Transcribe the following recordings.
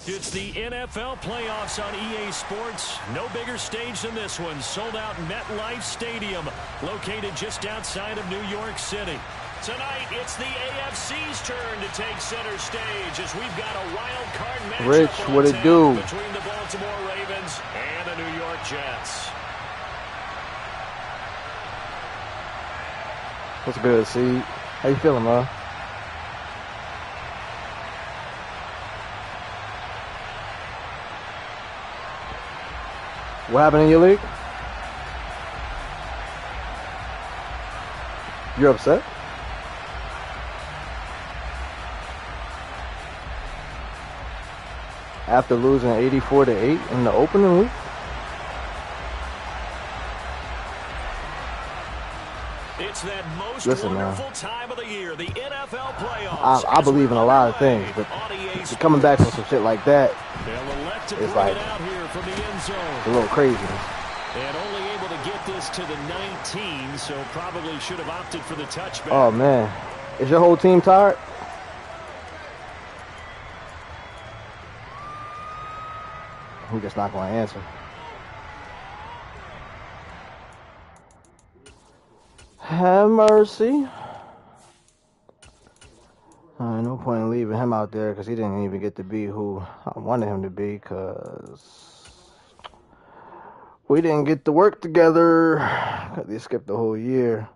It's the NFL playoffs on EA Sports. No bigger stage than this one. Sold out MetLife Stadium, located just outside of New York City. Tonight, it's the AFC's turn to take center stage as we've got a wild card matchup Rich, what it do? between the Baltimore Ravens and the New York Jets. What's good, C? How you feeling, man? What happened in your league? You upset? After losing 84-8 in the opening week? It's that most Listen, wonderful man. time of the year, the NFL playoffs. I believe in a lot of things, but coming back from some shit like that, it's like a little crazy. And only able to get this to the 19, so probably should have opted for the touchback. Oh, man. Is your whole team tired? We're just not going to answer. Have mercy. No point in leaving him out there because he didn't even get to be who I wanted him to be because we didn't get to work together because he skipped the whole year.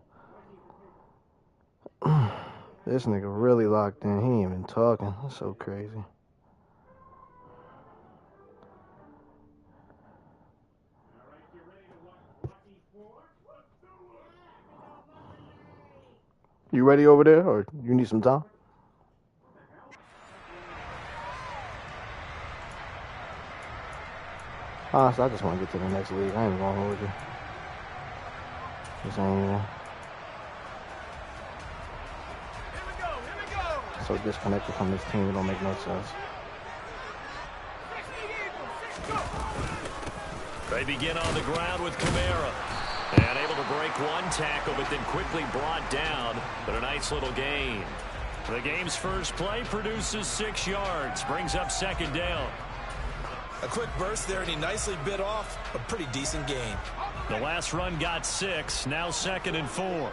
This nigga really locked in. He ain't even talking. That's so crazy. You ready over there, or you need some time? Honestly, I just want to get to the next league. I ain't going to hold you. This ain't even. So disconnected from this team, it don't make no sense. They begin on the ground with Kamara. And able to break one tackle, but then quickly brought down. But a nice little gain. The game's first play produces 6 yards. Brings up second down. A quick burst there, and he nicely bit off a pretty decent gain. The last run got 6. Now 2nd and 4.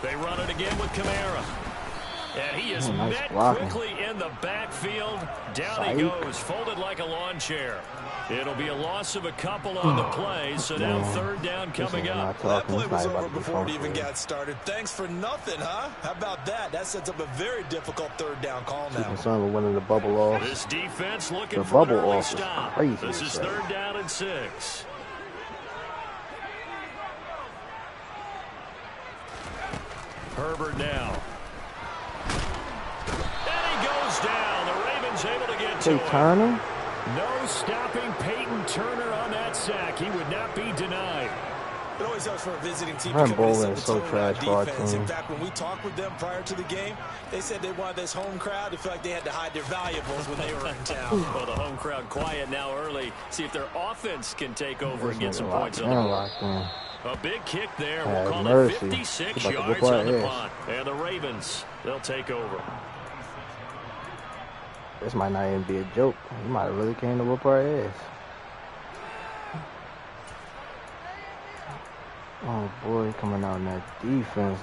They run it again with Kamara. And he is met quickly in the backfield. Down he goes, folded like a lawn chair. It'll be a loss of a couple on the play, so now 3rd down coming up. That play was over before it even got started. Thanks for nothing, huh? How about that? That sets up a very difficult 3rd down call now. Concerned with winning the bubble off. This defense looking for an early stop. This is 3rd down and 6. Herbert now. Down. The Ravens able to get to Turner? No stopping Peyton Turner on that sack. He would not be denied. It always helps for a visiting team. Bowling is so trash for our team. In fact, when we talked with them prior to the game, they said they wanted this home crowd to feel like they had to hide their valuables when they were in town. Well, the home crowd quiet now early. See if their offense can take over and get some points on the board. A big kick there. We'll call it 56 yards on the punt. And the Ravens, they'll take over. This might not even be a joke. He might have really came to whoop our ass. Oh boy, coming out in that defense.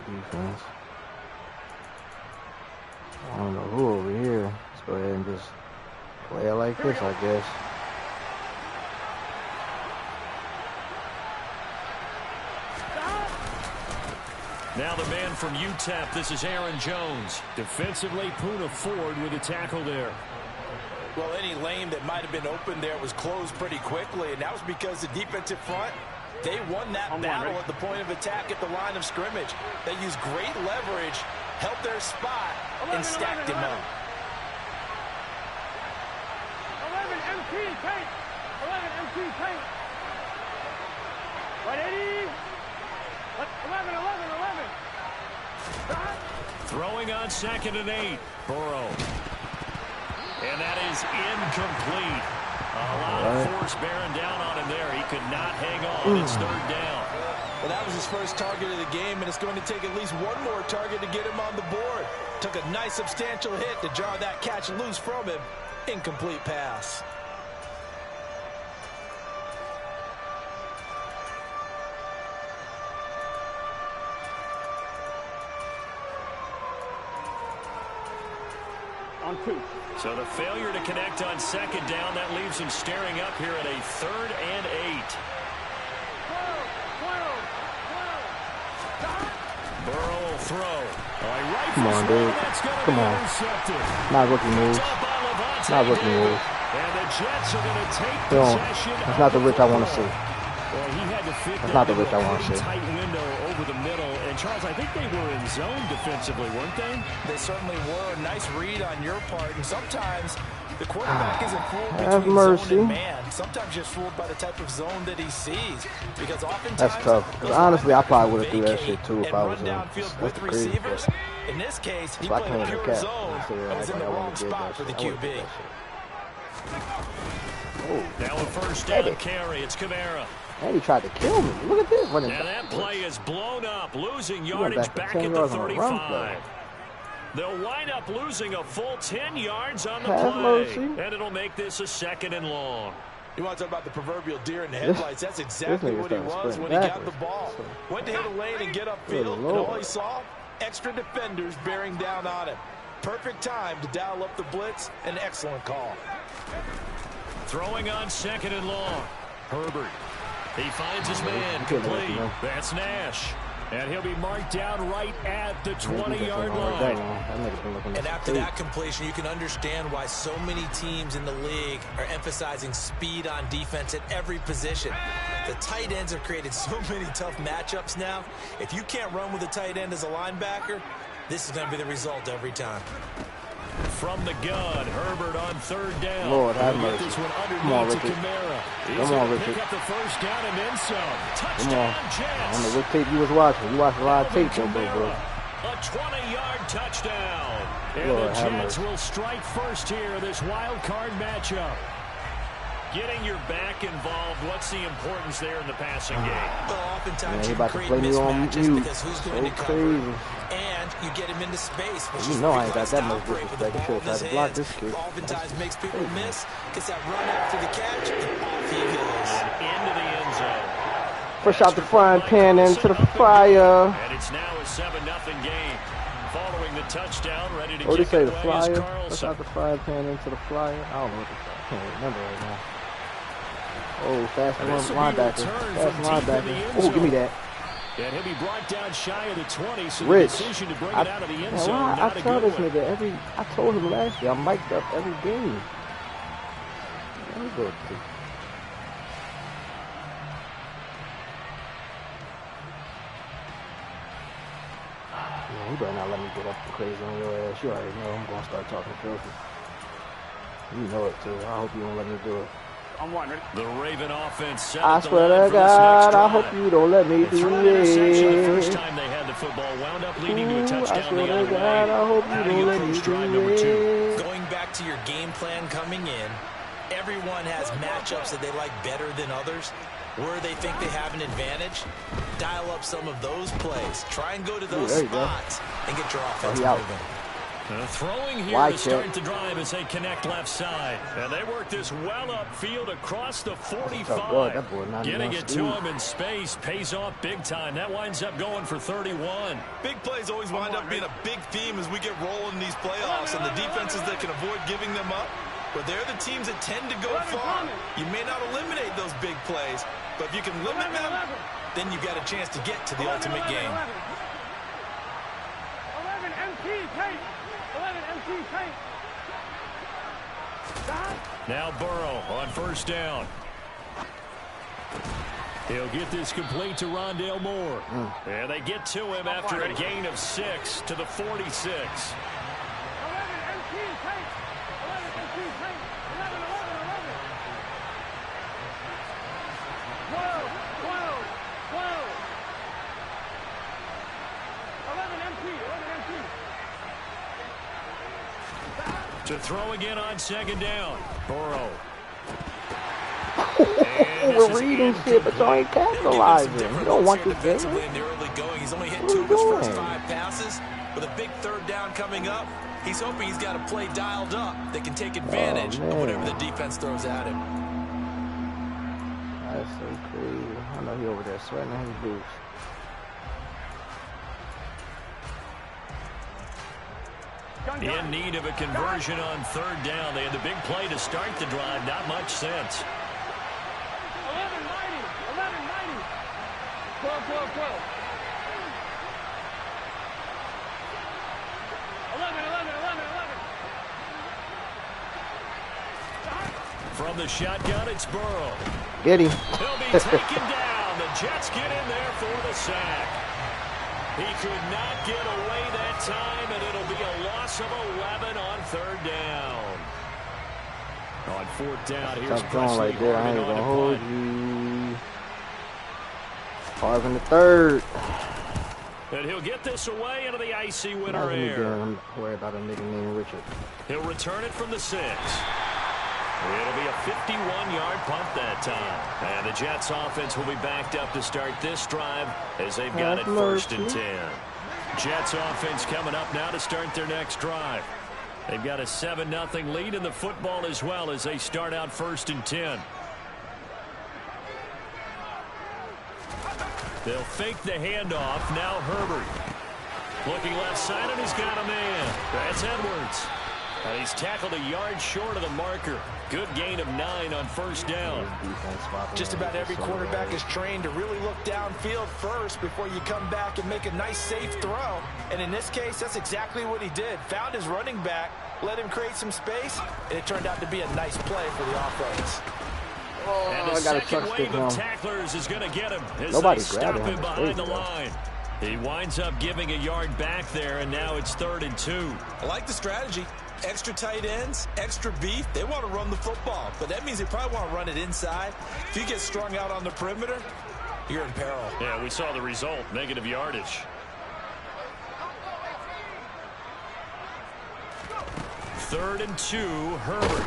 I don't know who over here. Let's go ahead and just play it like this, I guess. Now the man from UTEP, this is Aaron Jones. Defensively, Poona Ford with a tackle there. Well, any lane that might have been open there was closed pretty quickly, and that was because the defensive front, they won that battle at the point of attack at the line of scrimmage. They used great leverage, held their spot, and stacked him up. 11 MT paint. 11 MT paint. 180. 11. Throwing on 2nd and 8. Burrow. And that is incomplete. A lot of force bearing down on him there. He could not hang on. It's 3rd down. Well, that was his first target of the game, and it's going to take at least one more target to get him on the board. Took a nice substantial hit to jar that catch loose from him. Incomplete pass. On 2. So the failure to connect on second down, that leaves him staring up here at a 3rd and 8. Burrow will throw. Come on, dude. Come on. Not rookie move. Not rookie move. And the Jets are going to take possession. That's not the Rich I want to see. Well, he had to fit that's not the Rich I want to see. Tight window over the middle. And Charles, I think they were in zone defensively, weren't they? They certainly were. Nice read on your part. And sometimes the quarterback isn't fooled Have between mercy. zone and man. Sometimes you're fooled by the type of zone that he sees. Because oftentimes that's tough. Because honestly, I probably would have threw that shit too if I was in. That's crazy. In this case, he played a pure zone and was in the wrong spot for the QB. Now a first down carry. It's Kamara. And he tried to kill me. Look at this. And that play is blown up, losing yardage back at the 35. They'll wind up losing a full 10 yards on the play. And it'll make this a 2nd and long. You want to talk about the proverbial deer in the headlights? That's exactly what he was when he got the ball. Went to hit a lane and get upfield, and all he saw, extra defenders bearing down on him. Perfect time to dial up the blitz. An excellent call. Throwing on 2nd and long. Herbert. He finds his man complete. That's Nash. And he'll be marked down right at the 20-yard line. And after that completion, you can understand why so many teams in the league are emphasizing speed on defense at every position. The tight ends have created so many tough matchups now. If you can't run with a tight end as a linebacker, this is going to be the result every time. From the gun, Herbert on 3rd down. Lord have mercy. Come on, Richard. Come on, Richard. Pick up the first down and then some. Come on. I don't know what tape you was watching. You watched a lot of tape, though, bro. A 20-yard touchdown. And Lord, the Jets will strike first here in this wild card matchup. Getting your back involved, what's the importance there in the passing game? Well, oftentimes you create mismatches because who's going to cover, and you get him into space. You know I ain't got that much disrespect. You should have tried to block this kid. Oftentimes makes people miss, gets that run after the catch, and off he goes. Into the end zone. Push out the frying pan into the fire. And it's now a 7-0 game. Following the touchdown, ready to what kick say, it the away flyer? is Carlson. Push out the frying pan into the flyer. I don't know what I can't remember right now. Oh, fast linebacker. Fast linebacker. Oh, give me that. And he'll be brought down shy of the 20, so Rich, the decision to bring it out of the end zone. I tell this nigga I told him last year, I'm mic'd up every game. Let me go see. Man, you better not let me get up crazy on your ass. You already know I'm gonna start talking filthy. You know it too. I hope you don't let me do it. I'm one. Ready? The Raven offense. I swear to God, I hope you don't let me do The first it. time they had the football, wound up leading to a touchdown. I swear to God, I hope you don't let me do it. Going back to your game plan coming in, everyone has matchups that they like better than others. Where they think they have an advantage, dial up some of those plays. Try and go to those spots and get your offense moving. Throwing here to start the drive as they connect left side. And they work this well upfield across the 45. Getting it to him in space pays off big time. That winds up going for 31. Big plays always wind up being a big theme as we get rolling in these playoffs. And the defenses that can avoid giving them up, but they're the teams that tend to go far. You may not eliminate those big plays, but if you can limit them, then you've got a chance to get to the ultimate game. 11 MT tape. 11 MT tape. Now Burrow on first down. He'll get this complete to Rondale Moore. And they get to him after a gain of 6 to the 46. 11 MT tape. 11 MT tape. 11, 11, 11. 12, 12, 12. 11 MT, 11 MT. To throw again on second down. Burrow. And overreading shit, but y'all ain't capitalizing. You don't want this game. In the early going, he's only hit 2 of his first 5 passes. With a big third down coming up, he's hoping he's got a play dialed up that can take advantage of whatever the defense throws at him. That's so crazy. I know he over there sweating in his boots. In need of a conversion on third down. They had the big play to start the drive. Not much sense. 11-90. 11-90. 12. 11. From the shotgun, it's Burrow. Get him. He'll be taken down. The Jets get in there for the sack. He could not get away that time, and it'll be a loss of 11 on third down. On fourth down, here's Presley right there. I ain't on gonna to hold punt. you. 5 in the third. And he'll get this away into the icy winter air. I'm worried about a nigga named Richard. He'll return it from the 6. It'll be a 51-yard punt that time. And the Jets offense will be backed up to start this drive as they've got it first and 10. Jets offense coming up now to start their next drive. They've got a 7-0 lead in the football as well as they start out first and 10. They'll fake the handoff. Now Herbert. Looking left side, and he's got a man. That's Edwards. And he's tackled a yard short of the marker. Good gain of 9 on first down. Just about every quarterback is trained to really look downfield first before you come back and make a nice, safe throw. And in this case, that's exactly what he did. Found his running back, let him create some space, and it turned out to be a nice play for the offense. And the second wave of tacklers is going to get him as they stop him behind the line. He winds up giving a yard back there, and now it's 3rd and 2. I like the strategy. Extra tight ends, extra beef. They want to run the football, but that means they probably want to run it inside. If you get strung out on the perimeter, you're in peril. Yeah, we saw the result. Negative yardage. 3rd and 2, Herbert.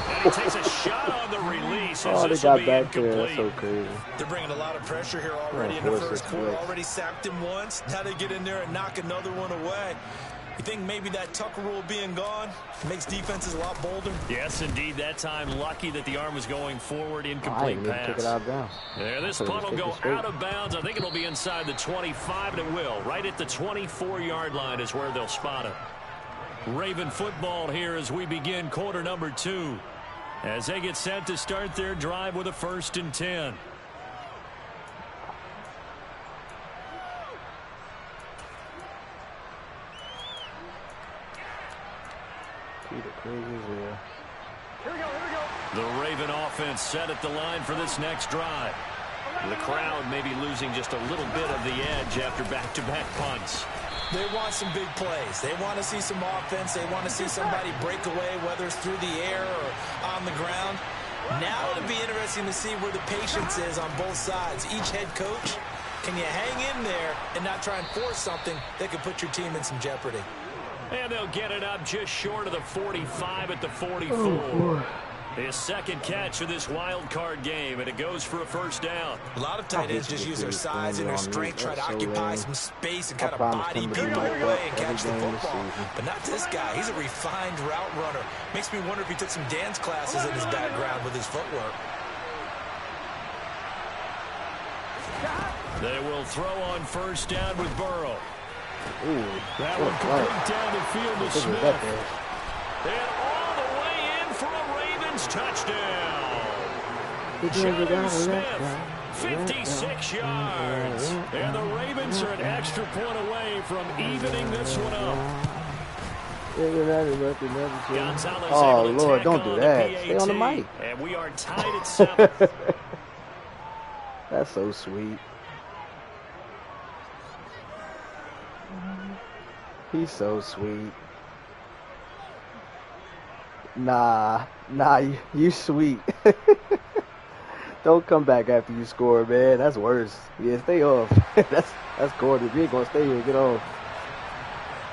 And he takes a shot on the release. Oh, they got back there. That's so crazy. They're bringing a lot of pressure here already in the first quarter. Already sacked him once. Now they get in there and knock another one away. You think maybe that Tucker rule being gone makes defenses a lot bolder? Yes, indeed. That time, lucky that the arm was going forward. Incomplete pass. Took it out of bounds. Yeah, this punt will go out of bounds. I think it'll be inside the 25, and it will. Right at the 24-yard line is where they'll spot it. Raven football here as we begin quarter number 2. As they get set to start their drive with a 1st and 10. Here we go. The Raven offense set at the line for this next drive. The crowd may be losing just a little bit of the edge after back-to-back punts. They want some big plays. They want to see some offense. They want to see somebody break away, whether it's through the air or on the ground. Now it'll be interesting to see where the patience is on both sides. Each head coach, can you hang in there and not try and force something that could put your team in some jeopardy? And they'll get it up just short of the 45 at the 44. His second catch of this wild card game, and it goes for a 1st down. A lot of tight ends just use their size and their strength, try to occupy some space and kind of body people away and catch the football. But not this guy. He's a refined route runner. Makes me wonder if he took some dance classes in his background with his footwork. They will throw on 1st down with Burrow. Ooh, that one complete down the field to Smith. And all the way in for a Ravens touchdown. Jonnu Smith, 56 yards. And the Ravens are an extra point away from evening this one up. Oh, Lord, don't do that. Stay on the mic. And we are tied at 7. That's so sweet. He's so sweet. Nah, you sweet. Don't come back after you score, man. That's worse. Yeah, stay off. That's Gordon. If you ain't gonna stay here, get off.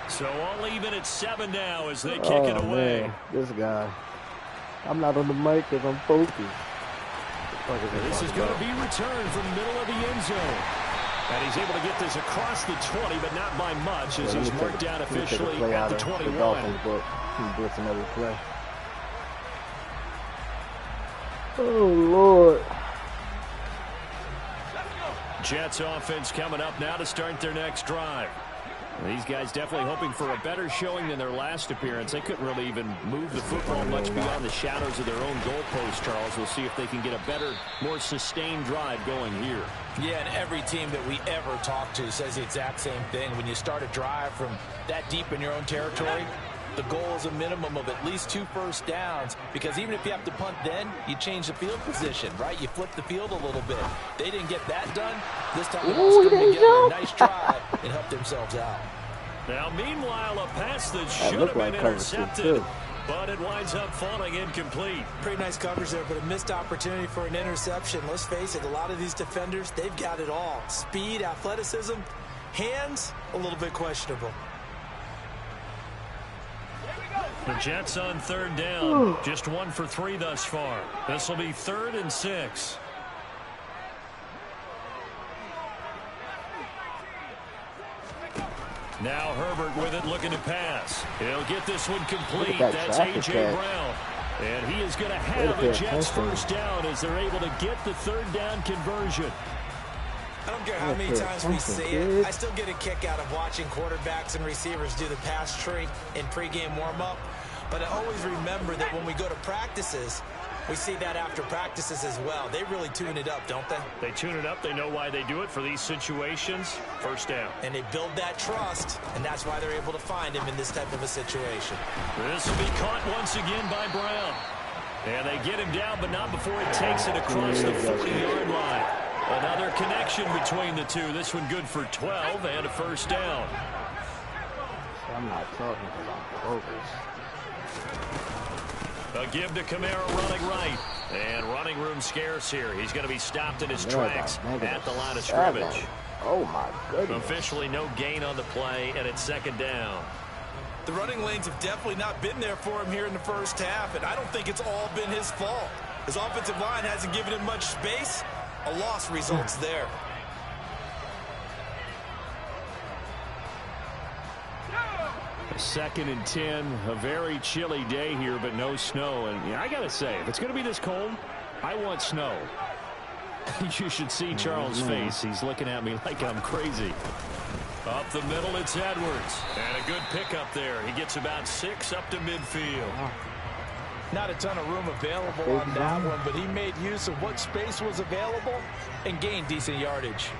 So all even at 7 now as they kick it away. Man, this guy. I'm not on the mic because I'm focused. This is going to be returned from the middle of the end zone. And he's able to get this across the 20, but not by much, as he's marked down officially at the 21. Blitz another play. Oh, Lord. Jets offense coming up now to start their next drive. These guys definitely hoping for a better showing than their last appearance. They couldn't really even move the football much beyond the shadows of their own goalpost, Charles. We'll see if they can get a better, more sustained drive going here. Yeah, and every team that we ever talk to says the exact same thing. When you start a drive from that deep in your own territory, the goal is a minimum of at least 2 first downs, because even if you have to punt then, you change the field position, right? You flip the field a little bit. They didn't get that done. This time they all come together, a nice drive, and help themselves out. Now, meanwhile, a pass that should have been intercepted, but it winds up falling incomplete. Pretty nice coverage there, but a missed opportunity for an interception. Let's face it, a lot of these defenders, they've got it all. Speed, athleticism, hands, a little bit questionable. The Jets on third down. Just 1 for 3 thus far. This will be 3rd and 6. Now Herbert with it, looking to pass. He'll get this one complete. That's A.J. Brown. And he is going to have a Jets first down as they're able to get the 3rd down conversion. I don't care how many times we see it, I still get a kick out of watching quarterbacks and receivers do the pass tree in pregame warm-up. But I always remember that when we go to practices, we see that after practices as well. They really tune it up, don't they? They tune it up. They know why they do it for these situations. First down. And they build that trust, and that's why they're able to find him in this type of a situation. This will be caught once again by Brown. And they get him down, but not before he takes it across the 40-yard line. Another connection between the two. This one good for 12 and a first down. I'm not talking about focus. A give to Kamara running right. And running room scarce here. He's going to be stopped in his tracks at the line of scrimmage. Oh, my goodness. Officially no gain on the play, and it's 2nd down. The running lanes have definitely not been there for him here in the first half, and I don't think it's all been his fault. His offensive line hasn't given him much space. A loss results there. Second and 10, a very chilly day here, but no snow. And I got to say, if it's going to be this cold, I want snow. You should see Charles' face. He's looking at me like I'm crazy. Up the middle, it's Edwards. And a good pickup there. He gets about 6 up to midfield. Not a ton of room available on that one, but he made use of what space was available and gained decent yardage.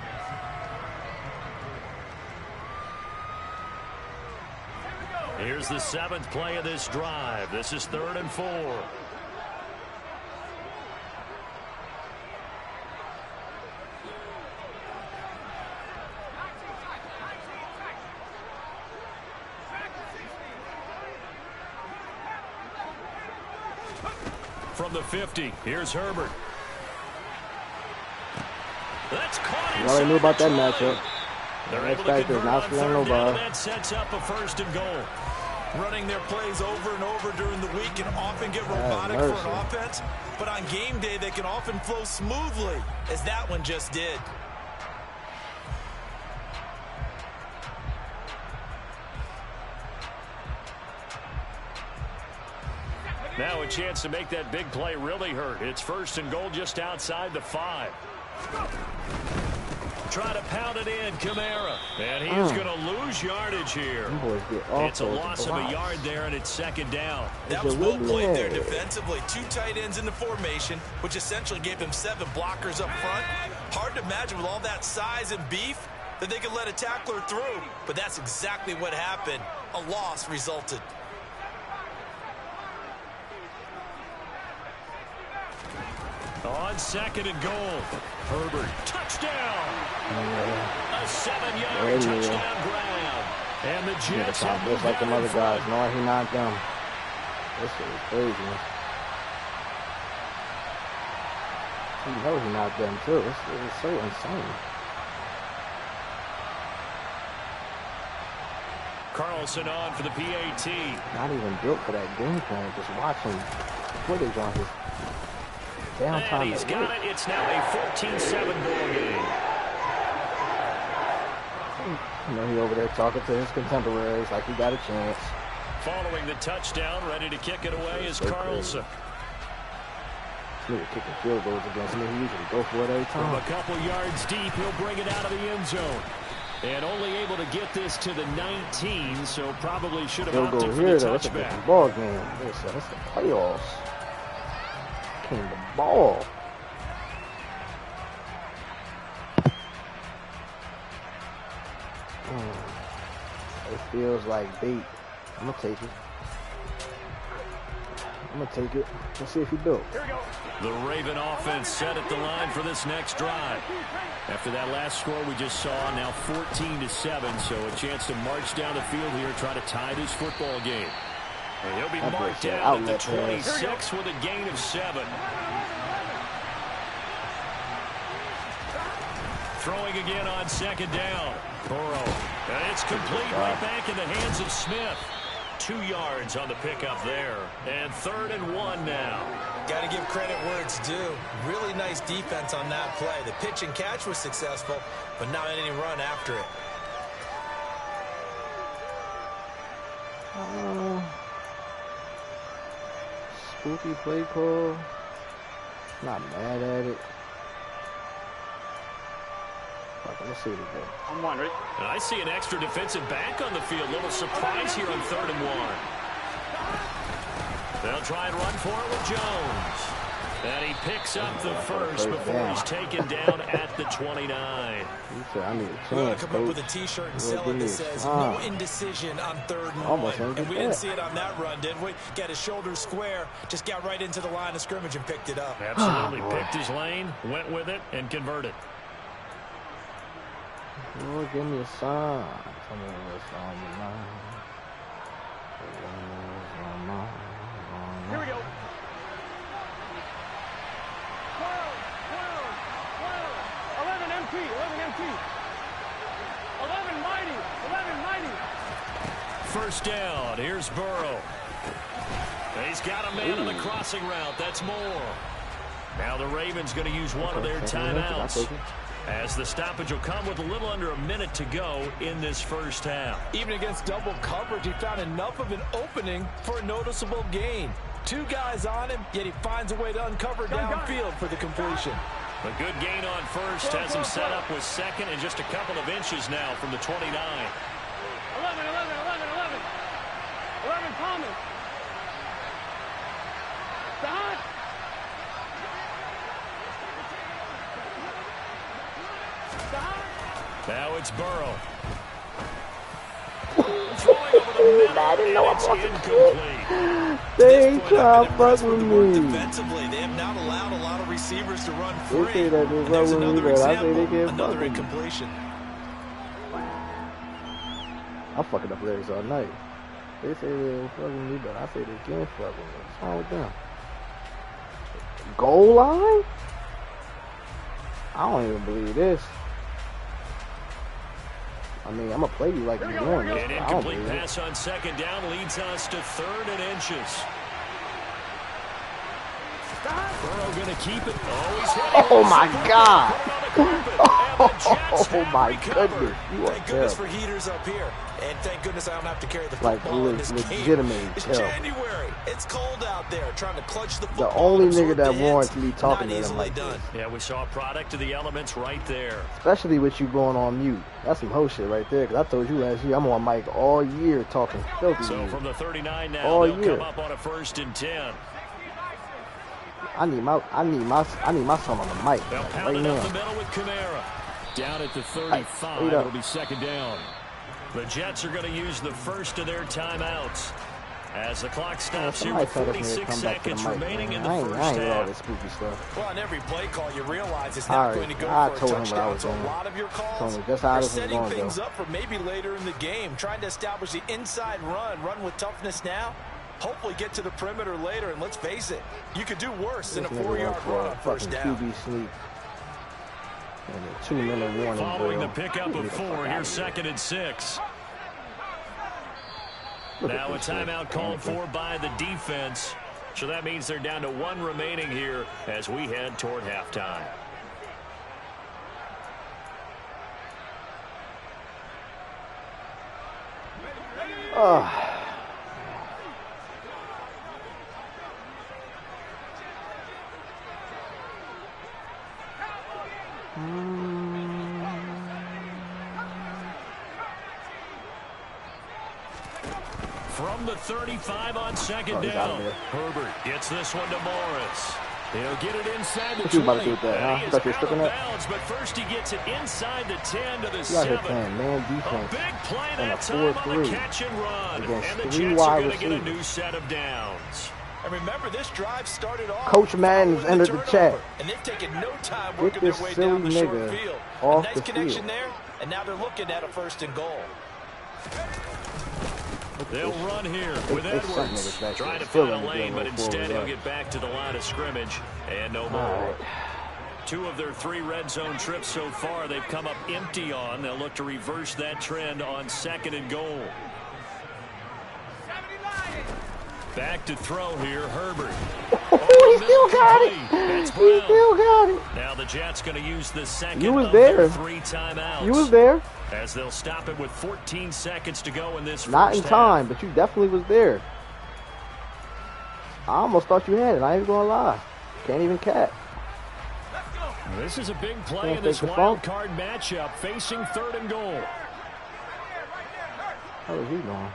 Here's the 7th play of this drive. This is 3rd and 4. From the 50, here's Herbert. That's caught inside. You already knew about that matchup. They're able to convert on 3rd down, and that sets up a 1st and goal. Running their plays over and over during the week can often get robotic for an offense, but on game day they can often flow smoothly, as that one just did. Now a chance to make that big play really hurt. It's 1st and goal just outside the 5. Try to pound it in, Kamara. And he is going to lose yardage here. It's a loss of a yard there, and it's 2nd down. That was well played there defensively. 2 tight ends in the formation, which essentially gave them 7 blockers up front. Hard to imagine with all that size and beef that they could let a tackler through. But that's exactly what happened. A loss resulted. On 2nd and goal, Herbert, touchdown! A 7-yard touchdown grab. And the Jets have just like them other guys, knowing he not them. This is crazy. He knows he not them too. This is so insane. Carlson on for the PAT. Not even built for that game plan. Just watching footage on his damn time. And he's got it. It's now a 14-7 ball game. You know, he over there talking to his contemporaries like he got a chance. Following the touchdown, ready to kick it away is Carlson. This nigga kicking field goals against me. He usually go for it every time. From a couple yards deep, he'll bring it out of the end zone. And only able to get this to the 19, so probably should have opted for the touchback. That's a good ball game. That's the playoffs. King the ball. It feels like bait. I'm gonna take it. Let's see if he do it. Here we go. The Raven offense set at the line for this next drive. After that last score we just saw, now 14-7, so a chance to march down the field here, try to tie this football game. And he'll be marked down at the 26 with a gain of 7. Throwing again on second down. Burrow. And it's complete right back in the hands of Smith. 2 yards on the pickup there. And 3rd and 1 now. Got to give credit where it's due. Really nice defense on that play. The pitch and catch was successful, but not any run after it. Spooky play call. Not mad at it. Let's see it again. I'm wondering. I see an extra defensive back on the field. Little surprise here on 3rd and 1. They'll try and run for it with Jones. And he picks up the first before he's taken down at the 29. I need a We're going to come up with a T-shirt and sell it that says no indecision on 3rd and 1. And we didn't see it on that run, did we? Got his shoulders square, just got right into the line of scrimmage and picked it up. Absolutely picked his lane, went with it, and converted. Lord, give me a sign. Tell me what's on your mind. Here we go. 12, 11 MT, 11 MT. 11 mighty, 11 mighty. First down, here's Burrow. He's got a man on the crossing route, that's Moore. Now the Ravens going to use one of their timeouts, as the stoppage will come with a little under a minute to go in this first half. Even against double coverage, he found enough of an opening for a noticeable gain. 2 guys on him, yet he finds a way to uncover downfield for the completion. A good gain on first, has him set up with second and just a couple of inches now from the 29. 11, 11, 11 Thomas. Dot. Now it's Burrow. Throwing over the middle, I didn't know I wasn't incomplete. They ain't trying to fuck with me. Defensively, they have not allowed a lot of receivers to run free. They say that they And there's fuck with me, another but I say example, they can't fuck another with me. incompletion. I'm fucking up lyrics all night. They say they don't fuck with me, but I say they can't fuck with me. What's wrong with them? Goal line? I don't even believe this. I mean, I'm going to play you like you want this. An incomplete pass on second down leads us to 3rd and inches. Burrow going to keep it. Oh, my God. Oh, my goodness. You are Thank goodness terrible. for heaters up here. And thank goodness I don't have to carry the Like, football in this game. legitimate It's terrible. January. It's cold out there. Trying to clutch the football. The only absorb nigga that the warrants hits, me talking not to them easily like done. this. Yeah, we saw a product of the elements right there. Especially with you going on mute. That's some hoe shit right there. Because I told you last year, I'm on mic all year talking filthy. So shit. from the 39 now, All they'll year. come up on a 1st and 10. I need my son on the mic They'll like, pound right it up now. the middle with Kamara. Down at the 35, straight up. it'll be second down. The Jets are going to use the first of their timeouts as the clock stops here Somebody with told us to 46 come back to the seconds mic, remaining in man. the I ain't first hear all half. this spooky stuff. Well, on every play call, you realize it's All not right, going to go I for a told him what I touchdown. was So a doing. lot of your calls Told me just how are this was setting gonna things go. up for maybe later in the game, trying to establish the inside run with toughness now. Hopefully get to the perimeter later, and let's face it, you could do worse than a This nigga 4-yard went for run a on first fucking down. QB sneak. And a 2-minute warning. Following the drill. pickup Get of the fuck 4, outta here's here. 2nd and 6. Look at Now a this shit. timeout called for by the defense. So that means they're down to 1 remaining here as we head toward halftime. From the 35 on second down, Herbert gets this one to Morris. He'll get it inside the 20. What you about to do with that, huh? He Thought you is were out of stripping it? bounds, but first he gets it inside the 10 to the You out 7. here playing man A defense big play and a that time on the 4-3 catch and run. against And the 3 Jets are wide going to get a receivers. new set of downs. And remember, this drive started off. Coach Madden's following entered the chat. And they've taken no time Get working their this way silly down the short nigga field. off A nice the connection field. there, and now they're looking at a 1st and goal. They'll run here with Edwards. Trying to find a lane, but instead he'll get back to the line of scrimmage. And no more. 2 of their 3 red zone trips so far they've come up empty on. They'll look to reverse that trend on 2nd and goal. Back to throw here, Herbert. Oh, he still got it. That's He still got it. Now the Jets going to use the second You was of their there. 3 timeouts. You was there. As they'll stop it with 14 seconds to go in this Not first in half. time, but you definitely was there. I almost thought you had it. I ain't gonna lie. Can't even catch. This is a big play Can't in this take the wild phone. card matchup facing 3rd and goal. How is he going?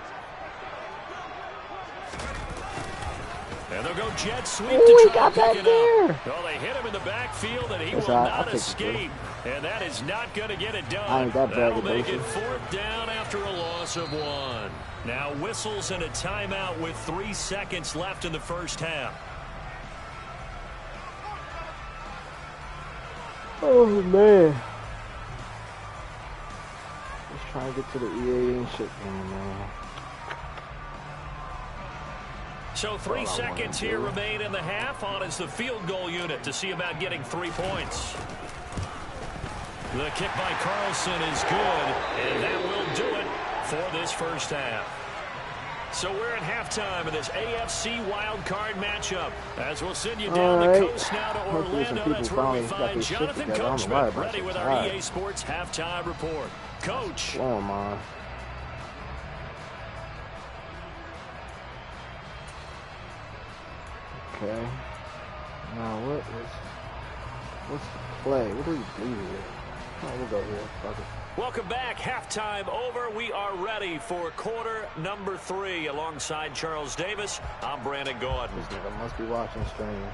And they'll go jet sweep Ooh, to he try got to pick that it there. up. Well, they hit him in the backfield, and he It's will all right. I'll not take it, escape. And that is not going to get it done. I ain't that bad That'll with make those. it 4th down after a loss of 1. Now whistles and a timeout with 3 seconds left in the first half. Oh man. Let's try and get to the EA and shit game, man. So 3 seconds here remain in the half. On is the field goal unit to see about getting 3 points. The kick by Carlson is good, and that will do it for this first half. So we're at halftime of this AFC wildcard matchup. As we'll send you down the coast now to Orlando. That's where we find Jonathan Coachman ready with our EA Sports halftime report. Coach. Oh my. Okay. Now what's the play? What do we do here? Oh, we'll go here. Fuck it. Welcome back. Halftime over. We are ready for quarter number 3. Alongside Charles Davis, I'm Brandon Gordon. This nigga must be watching streams.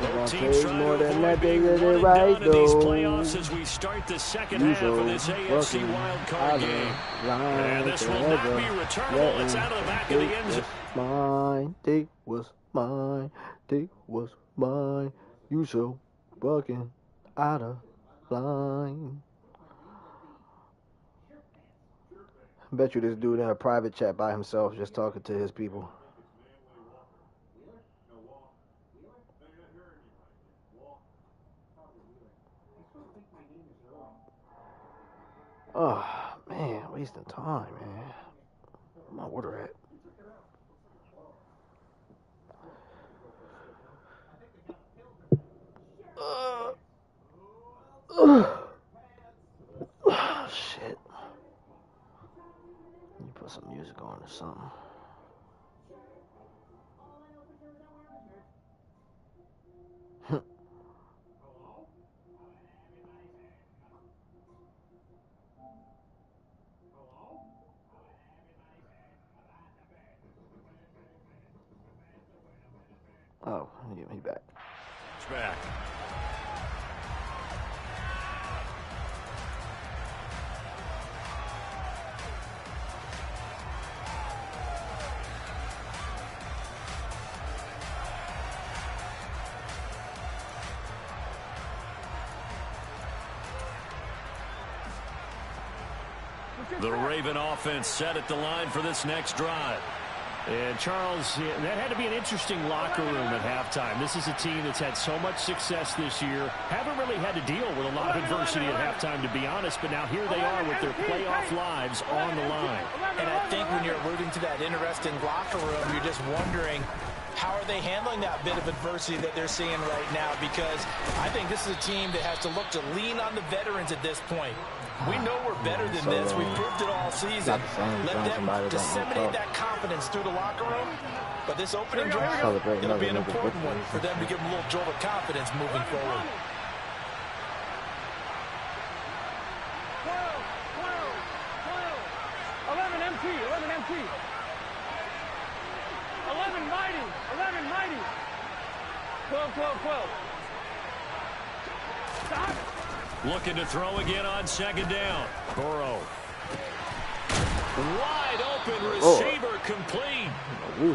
Both teams trying to avoid being 1-and-done in these playoffs as we start the second half of this AFC wildcard game. And this will not be returnable. It's out of the back of the end zone. Mine, they was mine, they was mine. You so fucking out of line. I bet you this dude in a private chat by himself just talking to his people. Oh, man, wasting time, man. Where my order at? Shit. You put some music on or something. Oh, he back. It's back. The Raven offense set at the line for this next drive. And Charles, that had to be an interesting locker room at halftime. This is a team that's had so much success this year. Haven't really had to deal with a lot of adversity at halftime, to be honest. But now here they are with their playoff lives on the line. And I think when you're alluding to that interesting locker room, you're just wondering, how are they handling that bit of adversity that they're seeing right now? Because I think this is a team that has to look to lean on the veterans at this point. We know we're better than this. We've proved it all season. Let them disseminate that confidence through the locker room. But this opening drive, it'll be an important one for them to give them a little jolt of confidence moving forward. 11 MT, 11 MT. 11 mighty, 11 mighty. 12, 12, 12. Stop. Looking to throw again on second down. Burrow. Wide open receiver complete.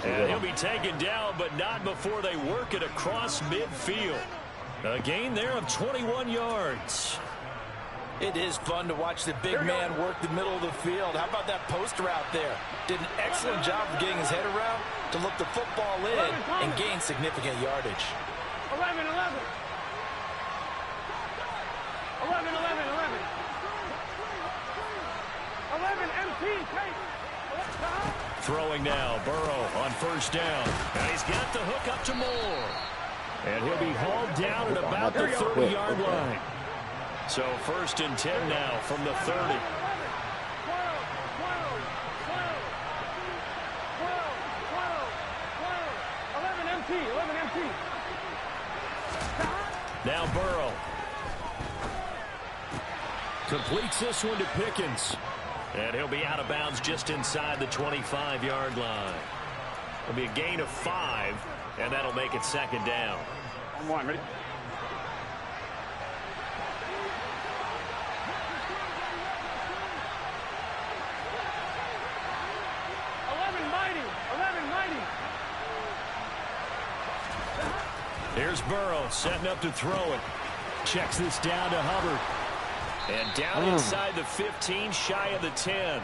And he'll be taken down, but not before they work it across midfield. A gain there of 21 yards. It is fun to watch the big man work the middle of the field. How about that post route there? Did an excellent job of getting his head around to look the football in and gain significant yardage. 11, 11. 11, 11, 11. 11 MT, take. Throwing now, Burrow on first down. And he's got the hook up to Moore. And he'll be hauled down at about the 30-yard line. So 1st and 10 now from the 30. 12, 12, 12, 12, 12, 11 MT, 11 MT. Now Burrow. Completes this one to Pickens. And he'll be out of bounds just inside the 25-yard line. It'll be a gain of 5, and that'll make it second down. On one, ready? Here's Burrow setting up to throw it. Checks this down to Hubbard. And down inside the 15, shy of the 10.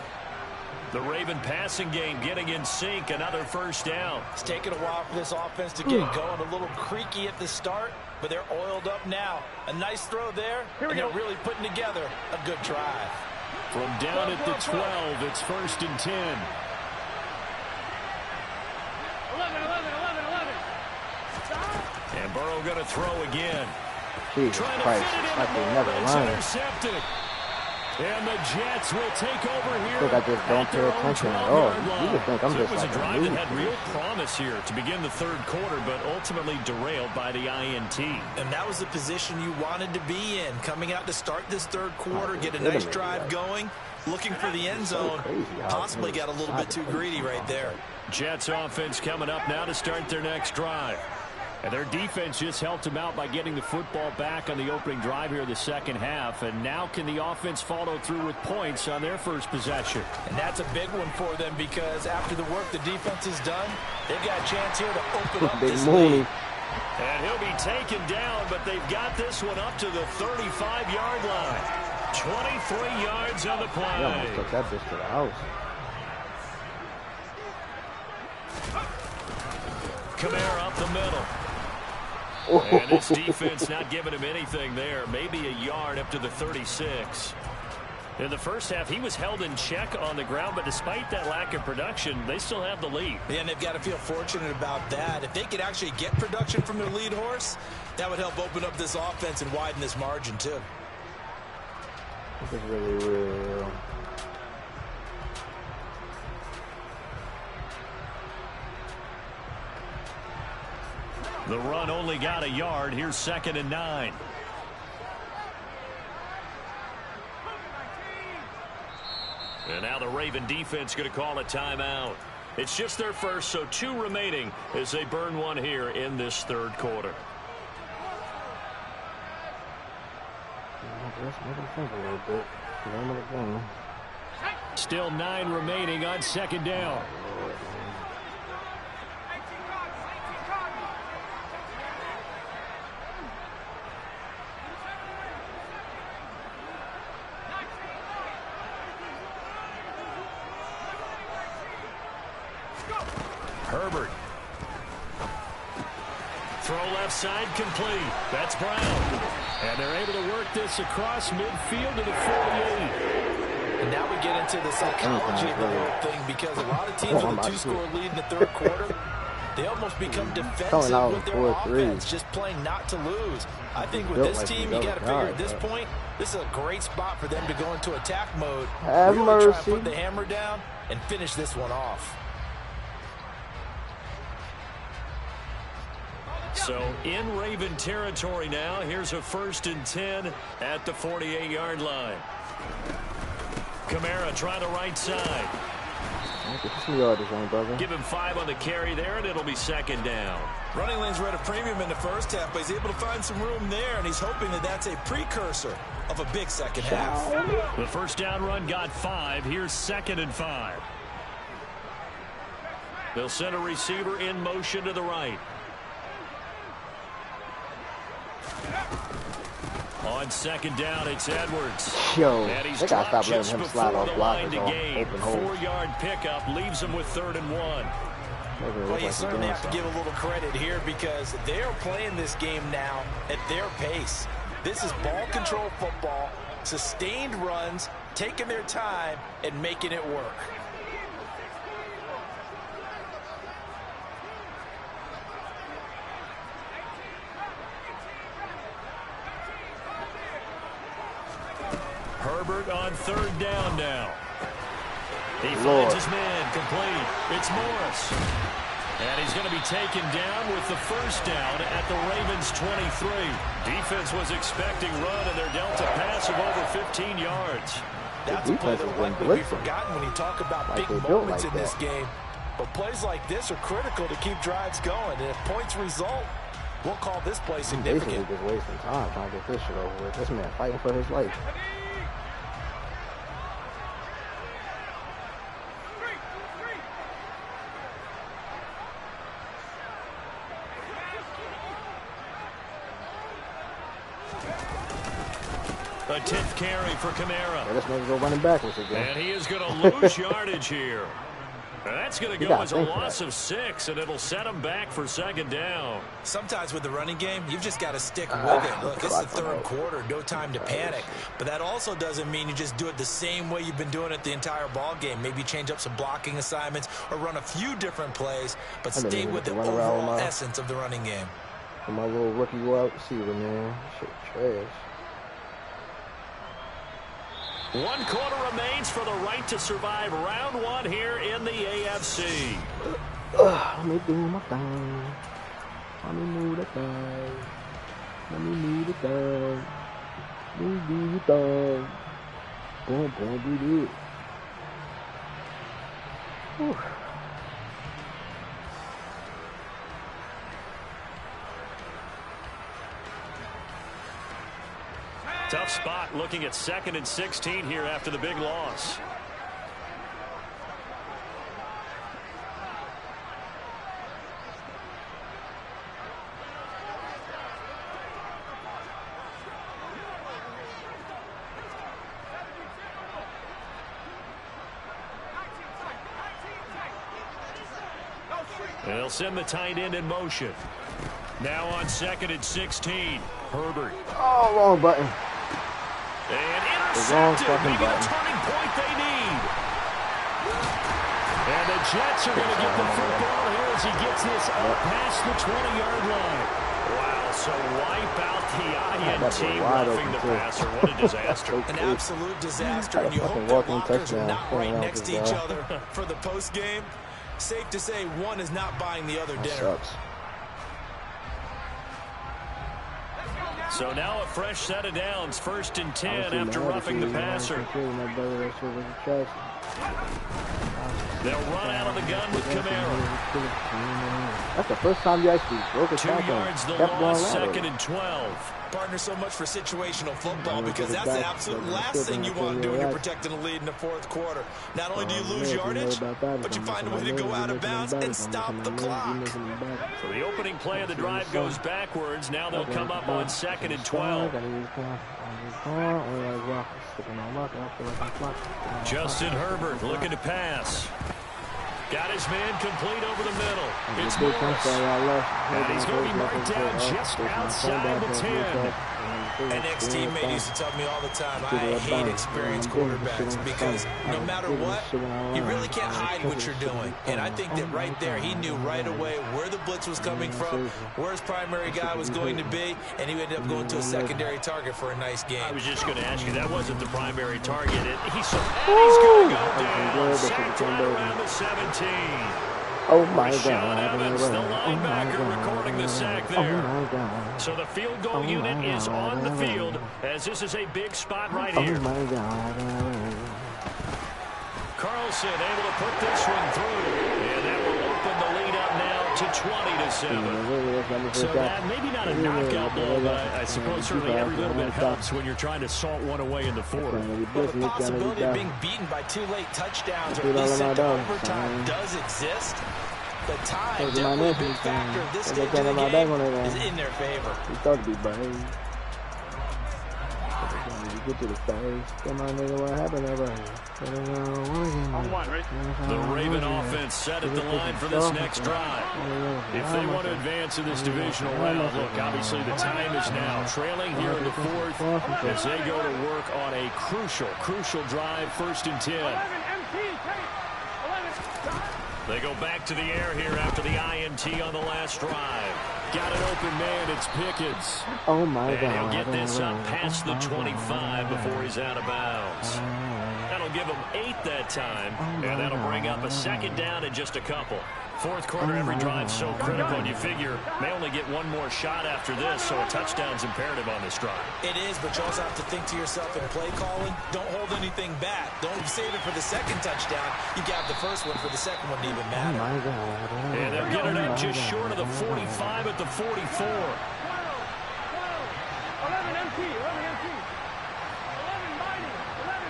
The Raven passing game getting in sync. Another first down. It's taken a while for this offense to get going. A little creaky at the start, but they're oiled up now. A nice throw there, and they're really putting together a good drive. From down at the 12, it's 1st and 10. 11, 11, 11, 11. Stop. And Burrow going to throw again. Jesus Christ, it's like they never learn. Intercepted. And the Jets will take over here. I think I just don't pay attention at all. You just think I'm just like a drive that had noob. real promise here to begin the third quarter, but ultimately derailed by the INT. And that was the position you wanted to be in. Coming out to start this third quarter, get a nice drive going, looking for the end zone. Possibly got a little bit too greedy right there. Jets offense coming up now to start their next drive. And their defense just helped them out by getting the football back on the opening drive here in the second half. And now can the offense follow through with points on their first possession? And that's a big one for them because after the work the defense has done, they've got a chance here to open up this lead. And he'll be taken down, but they've got this one up to the 35-yard line. 23 yards on the play. They almost took that bitch to the house. Kamara up the middle. And this defense not giving him anything there. Maybe a yard up to the 36. In the first half, he was held in check on the ground, but despite that lack of production, they still have the lead. Yeah, and they've got to feel fortunate about that. If they could actually get production from their lead horse, that would help open up this offense and widen this margin, too. This is really real. The run only got a yard. Here's 2nd and 9. And now the Raven defense going to call a timeout. It's just their first, so 2 remaining as they burn one here in this third quarter. Still 9 remaining on 2nd down. Herbert. Throw left side complete. That's Brown. And they're able to work this across midfield to the 48. And now we get into the psychology of the whole thing, because a lot of teams with a 2-score lead in the third quarter, they almost become defensive with their offense, just playing not to lose. I think with this team, you got to figure at this point, this is a great spot for them to go into attack mode, really try to put the hammer down and finish this one off. So in Raven territory now. Here's a 1st and 10 at the 48-yard line. Kamara trying the right side. Give him 5 on the carry there, and it'll be 2nd down. Running lanes were at a premium in the first half, but he's able to find some room there, and he's hoping that that's a precursor of a big second half. The first down run got 5. Here's 2nd and 5. They'll send a receiver in motion to the right. On 2nd down, it's Edwards. Yo, and he's they gotta stop letting him slide off blockers. Open holes. 4-yard pickup leaves him with 3rd and 1. Well, you certainly have to give a little credit here, because they're playing this game now at their pace. This is ball control football, sustained runs, taking their time and making it work. Herbert on 3rd down now. He finds his man complete. It's Morris. And he's going to be taken down with the 1st down at the Ravens 23. Defense was expecting run, and they're dealt a pass of over 15 yards. That's a play that will likely be forgotten when you talk about big moments in this game. But plays like this are critical to keep drives going. And if points result, we'll call this play significant. Basically just wasting time trying to get this shit over with. This man fighting for his life. A 10th carry for Kamara. Yeah, this man's go running backwards again. And he is going to lose yardage here. That's going to go as a loss of 6, and it'll set him back for 2nd down. Sometimes with the running game, you've just got to stick with it. Look, it's the 3rd quarter, no time to panic. But that also doesn't mean you just do it the same way you've been doing it the entire ball game. Maybe change up some blocking assignments or run a few different plays, but stay with the overall essence of the running game. For my little rookie wide receiver, man. Shit, trash. 1 quarter remains for the right to survive round 1 here in the AFC. Let me do my thing. Let me move the thing. Let me move the thing. Let me do the thing. Boom, do it. Whew. Tough spot looking at 2nd and 16 here after the big loss. They'll send the tight end in motion. Now on 2nd and 16, Herbert. Oh, wrong button. And intercepted, maybe the turning point they need. And the Jets are going to get the football here as he gets this up past the 20-yard line. Wow, so wipe out the INT roughing the passer. What a disaster. An absolute disaster. And you hope the blockers are not right next to each other for the post game. Safe to say one is not buying the other dinner. So now a fresh set of downs, 1st and 10 after roughing the passer. They'll run out of the gun with Kamara. That's the first time you actually broke a 2 yards the loss, 2nd and 12. Partner, so much for situational football, because that's the absolute last thing you want to do when you're protecting a lead in the 4th quarter. Not only do you lose yardage, but you find a way to go out of bounds and stop the clock. So the opening play of the drive goes backwards. Now they'll come up on 2nd and 12. Justin Herbert looking to pass. Got his man complete over the middle. It's Morris. And he's going to be marked down just outside the 10. An ex-teammate used to tell me all the time, I hate experienced quarterbacks because no matter what, you really can't hide what you're doing. And I think that right there, he knew right away where the blitz was coming from, where his primary guy was going to be, and he ended up going to a secondary target for a nice game. I was just going to ask you, that wasn't the primary target. He's going to go down. Sacked right around the 17. Oh my Sean God. Evans, the linebacker, recording the sack there. So the field goal unit is on the field as this is a big spot right here. Oh my God. Carlson able to put this one through. And that will open the lead up now to 20-7. So that maybe not a knockout ball, but I suppose certainly every little bit helps when you're trying to salt one away in the fourth. Well, the possibility of being beaten by 2 late touchdowns or at least sent to overtime does exist. The time, definitely a big factor of this stage of the game, is in their favor. He thought to be brave. Get to the face. Come on, nigga, what happened over here? The Raven offense set at the line for this next drive. If they want to advance in this divisional round, look, obviously the time is now. Trailing here in the fourth as they go to work on a crucial drive, 1st and 10. They go back to the air here after the INT on the last drive. Got an open man, it's Pickens. Oh my God. And he'll get this up past the 25 before he's out of bounds. That'll give him 8 that time, and that'll bring up a 2nd down in just a couple. Fourth quarter, every drive so critical, and you figure may only get one more shot after this, so a touchdown's imperative on this drive. It is, but you also have to think to yourself in play calling, don't hold anything back. Don't save it for the 2nd touchdown. You got the first one for the 2nd one to even matter. And they'll get it up just short of the 45 at the 44. 11 MT. 11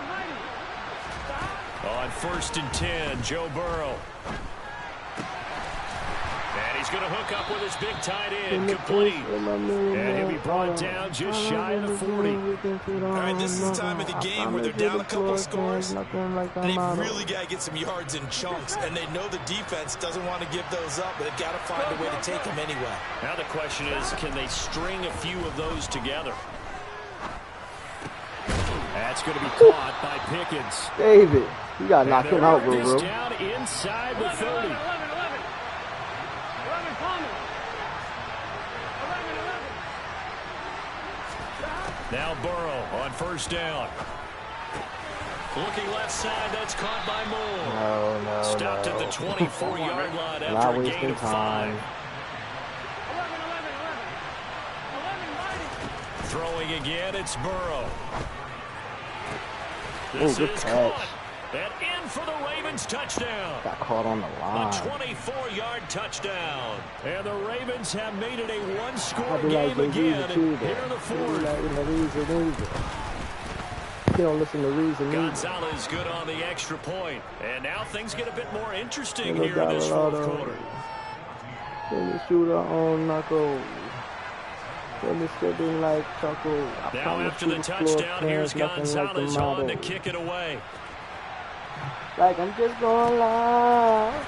mighty. On 1st and 10, Joe Burrow. And he's going to hook up with his big tight end, complete. And he'll be brought down just shy of the 40. All right, this is the time of the game where they're down a couple of scores. They've really got to get some yards in chunks, and they know the defense doesn't want to give those up, but they've got to find a way to take them anyway. Now the question is, can they string a few of those together? That's going to be caught by Pickens. David, you got to knock him out, bro. Down inside the 30. 11 Palmer. 11. Now Burrow on 1st down. Looking left side, that's caught by Moore. No. Stopped at the 24-yard line after a gain of 5. 11 Throwing again, it's Burrow. This is is caught. And in for the Ravens touchdown. Got caught on the line. A 24-yard touchdown. And the Ravens have made it a one-score I'll be game like again too, here in the fourth. You don't listen to Reason. Gonzalez good on the extra point. And now things get a bit more interesting here in this fourth quarter. Let me shoot on knuckle. Let me stepping like Choco. Now after the touchdown, here's Gonzalez on to kick it away. Like I'm just going live.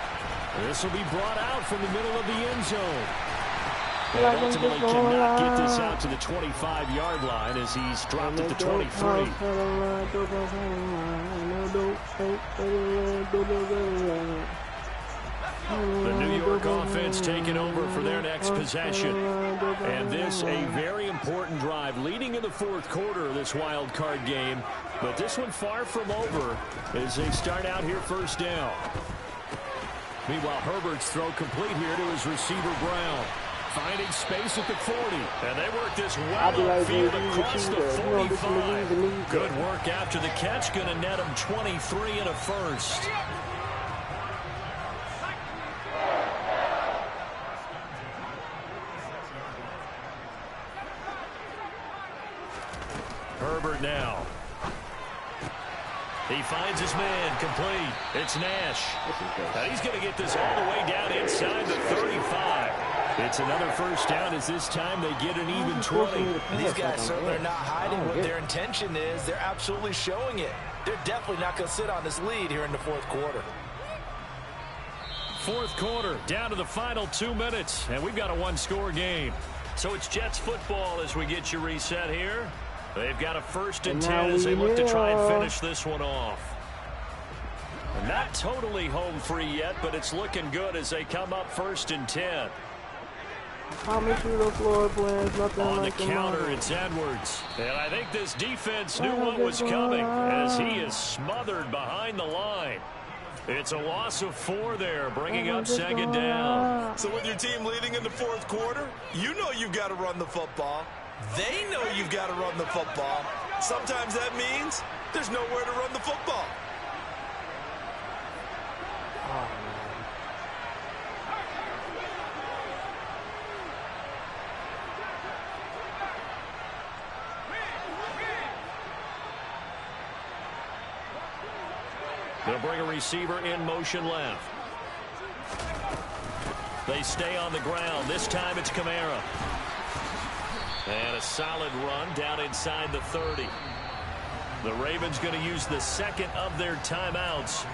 This will be brought out from the middle of the end zone. And Like ultimately cannot get this out to the 25-yard line as he's dropped at the 23. The New York offense taking over for their next possession. And this a very important drive leading in the fourth quarter of this wild card game. But this one far from over as they start out here 1st down. Meanwhile, Herbert's throw complete here to his receiver Brown. Finding space at the 40. And they work this well upfield across the 45. Good work after the catch. Going to net him 23 and a first. Herbert now. He finds his man complete. It's Nash. Now he's going to get this all the way down inside the 35. It's another 1st down as this time they get an even 20. And these guys certainly are not hiding what their intention is. They're absolutely showing it. They're definitely not going to sit on this lead here in the fourth quarter. fourth quarter, down to the final 2 minutes, and we've got a one-score game. So it's Jets football as we get you reset here. They've got a 1st and 10 as they look to try and finish this one off. Not totally home free yet, but it's looking good as they come up 1st and 10. How many through the floor plans? Nothing on like the counter, it's Edwards. And I think this defense knew what was coming as he is smothered behind the line. It's a loss of 4 there, bringing up 2nd down. So with your team leading in the fourth quarter, you know you've got to run the football. They know you've got to run the football. Sometimes that means there's nowhere to run the football. They'll bring a receiver in motion left. They stay on the ground. This time it's Kamara. And a solid run down inside the 30. The Ravens going to use the second of their timeouts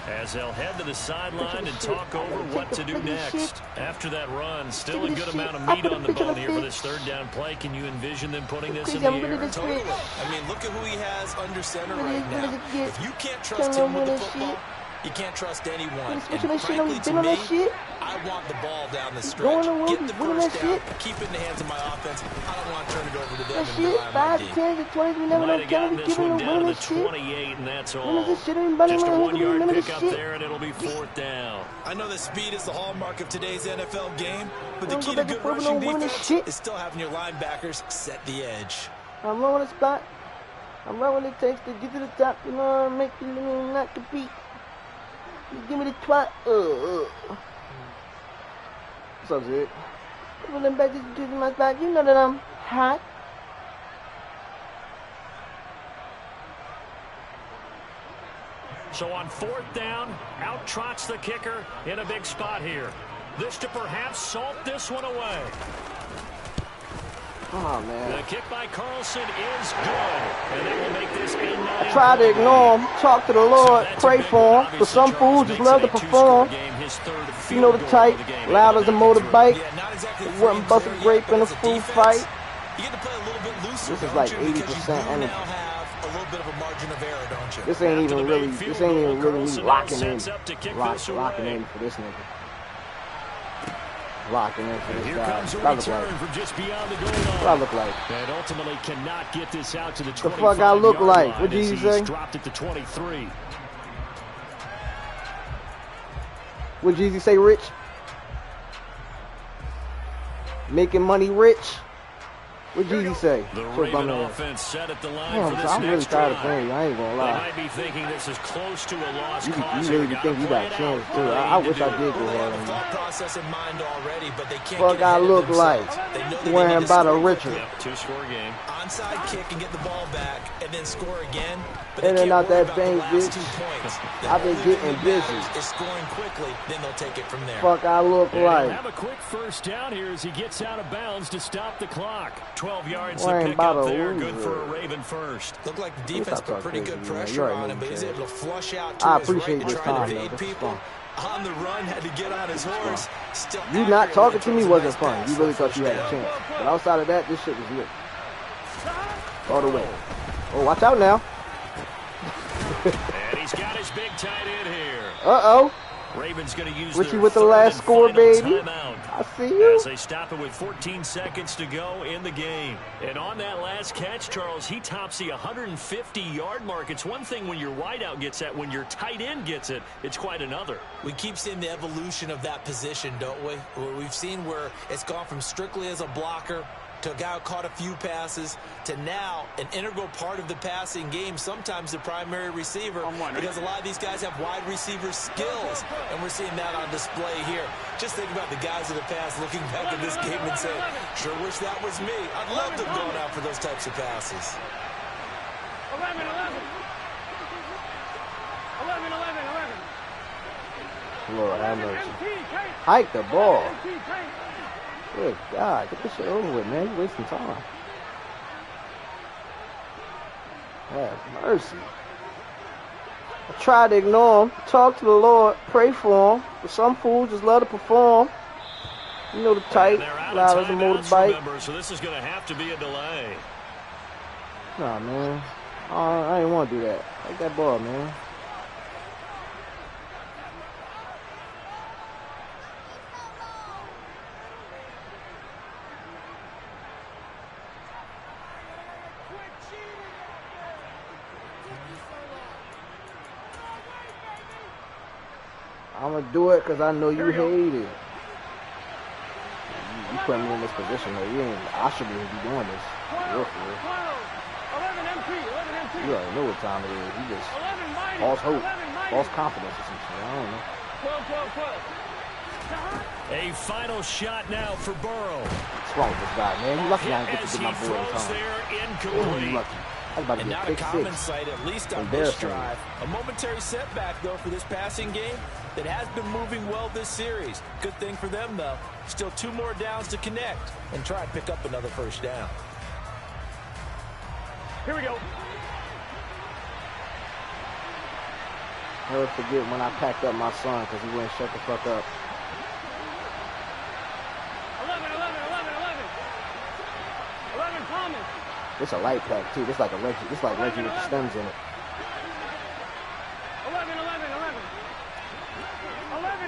as they'll head to the sideline and talk over what to do next. After that run, still a good amount of meat on the bone here for this third down play. Can you envision them putting this in the air? Totally. I mean, look at who he has under center right now. If you can't trust him with the football, you can't trust anyone. And frankly, to me, I want the ball down the stretch. Get the first down. Keep it in the hands of my offense. I don't want to turn it over to them and rely on my D. Might have gotten this one down to the 28, and that's all. Just a 1-yard pickup there, and it'll be 4th down. I know that speed is the hallmark of today's NFL game, but the key to good rushing defense is still having your linebackers set the edge. I'm running the spot. I'm running what it takes to get to the top. You know, make you not compete. Give me the twat. What's up, Zig? I'm back to my spot. You know that I'm hot. So on 4th down, out trots the kicker in a big spot here. This to perhaps salt this one away. Oh, man. The kick by Carlson is good, and they will make this a 9. I try to ignore him, talk to the Lord, pray for him, but some fools just love to perform. You know the type, loud as a motorbike, wouldn't bust a grape in a food fight. This is like 80% energy. This ain't even really me locking in for this nigga. Locking in for this Here guy. comes a return from just beyond the goal line. What I look like? And ultimately cannot get this out to the 25-yard The fuck I look like? What did you say? Dropped it to 23. What Jeezy say, Rich? Making money rich? What Jeezy say? The Raven offense set at the line Damn, for this I'm really next tired of drive. playing you. I ain't gonna They lie. might be thinking this is close to a lost You cause. really think you got a chance too. I wish I did go ahead on thought you. process in mind already, but they can't Fuck get I ahead of look themselves. like? They know that they Wearing need to about a score Richard. Yep, 2-score game. Onside kick and get the ball back and then score again. But In they and can't out worry that about the bank, last bitch. 2 points. The I've been only thing getting that busy. matters is scoring quickly, then they'll take it from there. Fuck I look And he'll like? have a quick first down here as he gets out of bounds to stop the clock. 12 yards to Well, I ain't pick about up to there. lose Good for a it. Raven first. Looked like the At least defense I put talk pretty crazy, good man. You pressure already on know him, but you he's can. able to flush out to I his appreciate right to this try to time, evade though. This is people. fun. On the run, had to get on his horse. Still You not accurate talking when to it me throws a wasn't nice fun. pass You for really a thought you had a first chance. down. But outside of that, this shit was lit. All the way. Oh, watch out now. And he's got his big tight end here. Uh-oh. Ravens going to use Richie their with the third last and score, final baby. timeout I see you. as they stop it with 14 seconds to go in the game. And on that last catch, Charles, he tops the 150-yard mark. It's one thing when your wideout gets that. When your tight end gets it, it's quite another. We keep seeing the evolution of that position, don't we? We've seen where it's gone from strictly as a blocker to a guy who caught a few passes to now an integral part of the passing game, sometimes the primary receiver, because a lot of these guys have wide receiver skills, and we're seeing that on display here. Just think about the guys of the past looking back at this game and saying, sure wish that was me. I'd love to have gone out for those types of passes. 11. Lord have mercy. Hike the ball. Good God. Get this shit over with, man. You're wasting time. Have mercy. Try to ignore him. Talk to the Lord. Pray for him. But some fools just love to perform. You know the type. Loud as a motorbike. Remember, so this is going to have to be a delay. Nah, man. I didn't want to do that. Take that ball, man. I'm going to do it because I know you hate it. You put me in this position, though. I should be doing this. Real for real. 11 MP, 11 MP. You already know what time it is. You just false hope, false confidence or something. I don't know. 12. A final shot now for Burrow. What's wrong with this guy, man? You lucky I didn't get to get my boy in time. You lucky. That's about to And be a not a pick common six. sight, at least on this drive. A momentary setback, though, for this passing game that has been moving well this series. Good thing for them, though. Still 2 more downs to connect and try and pick up another first down. Here we go. Never forget when I packed up my son because he wouldn't shut the fuck up. 11 Thomas. It's a light pack too. This like a Reggie. This like Reggie with the stems in it. 11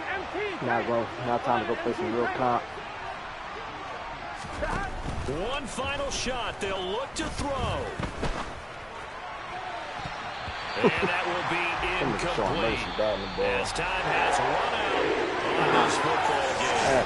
MP. Now time to go play some real comp. One final shot. They'll look to throw. And that will be incomplete. As time has run out on this football game.